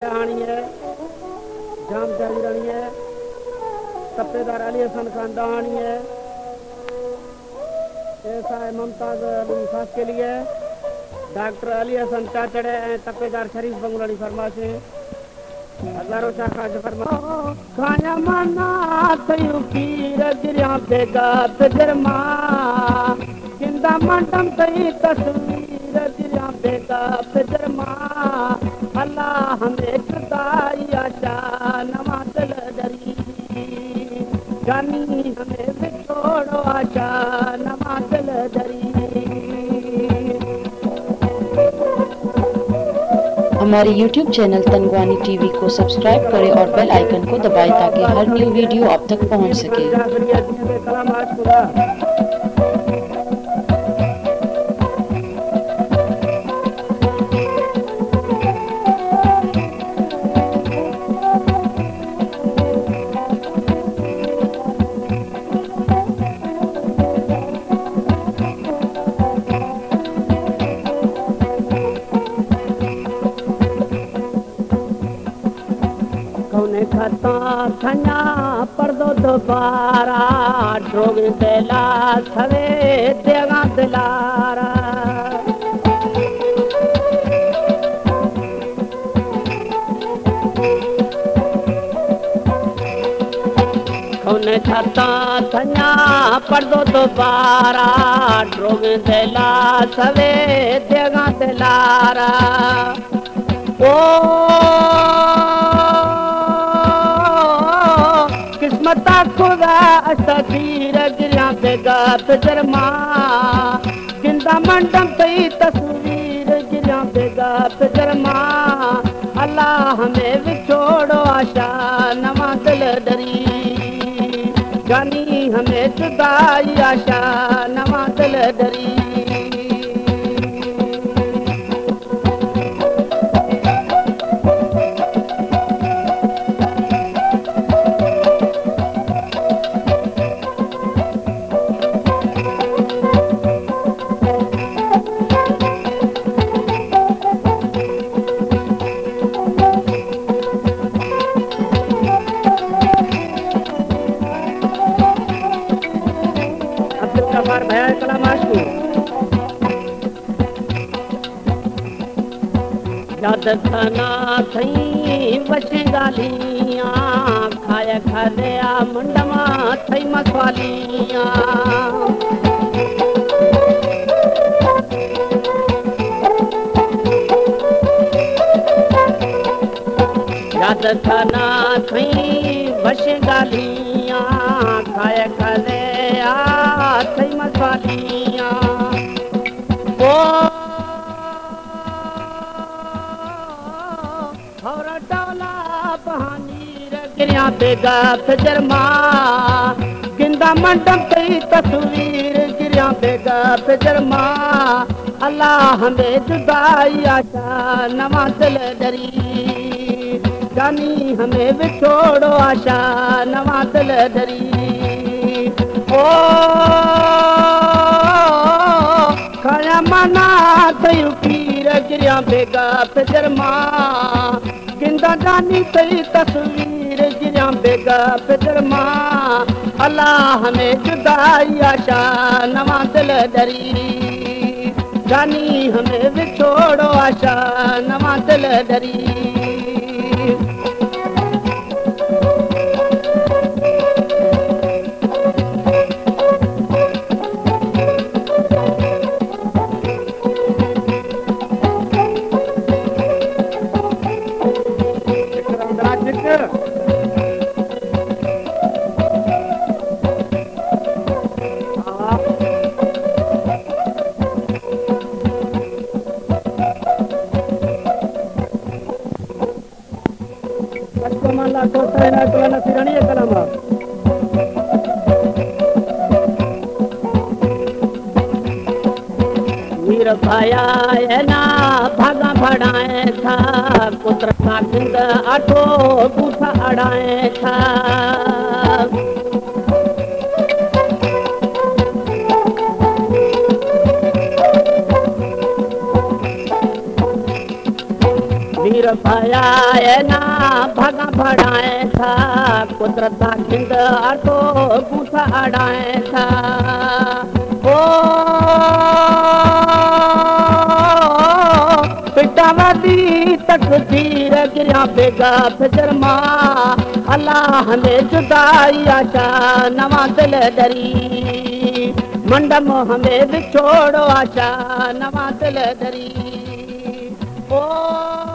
है जाम जानी है तपेदार अली हसन खानदानी है। ऐसा है मुमताज अली खास के लिए डॉक्टर अली हसन चाचड़े तपेदार शरीफ बंगलानी फरमाशे हजारों शाखा फरमा खाया माना थयू पीर गिरिया बेगा तजरमा किंदा मंडम तई तस्वीर गिरिया बेगा तजरमा अल्लाह हमें जुदाई आशा नमाज़ल दरी जानी हमें बिछोड़ो आशा नमाज़ल दरी। हमारे YouTube चैनल तनगवानी टीवी को सब्सक्राइब करें और बेल आइकन को दबाएं ताकि हर न्यू वीडियो आप तक पहुंच सके। खता खन्ना पर्दो दोबारा ड्रोग दिला सवे देगा दिलारा कौन खता खन्ना पर्दो दोबारा ड्रोग दिला सवे देगा दिलारा ओ किस्मता खुदा तस्वीर गिरिया बेगा तजरमा जिंदा मंडम तई तस्वीर गिरिया बेगा तजरमा अल्लाह हमें विछोड़ो आशा नमाज़ल दरी जानी हमें जुदाई आशा नमाज़ल दरी। भैया कलाम आशू याद खाना थई बचे गालियां खाया खाया मुंडमा थई मखवालियां याद खाना थई बचे गालियां खाया खाया थई मखवालियां ओ और डौला बहानी गिरिया बेगा तजरमा गिंदा मंडम तई तस्वीर गिरिया बेगा तजरमा अल्लाह हमें जुदाई आशा नमाज़ल दरी जानी हमें बिछोड़ो आशा नमाज़ल दरी ओ खाया माना थयू पीर गिरिया बेगा तजरमा गिंदा जानी तई तस्वीर गिरिया बेगा तजरमा अल्लाह हमें जुदाई आशा नमाज़ल दरी जानी हमें बिछोड़ो आशा नमाज़ल दरी। वीर भाया ना भागा भड़ाए था पुत्र का सिंध आठो बूथा अड़ाए था तकदीर पाया ना भागा भड़ाए था कुदरत खिंद अटो बूथा अड़ाए था ओ पिटावली तकदीर गिरिया बेगा फिजरमा अल्लाह में जुदाई आशा नवा दिल डरी मंडम हमें बिछोड़ो आशा नवा दिल डरी ओ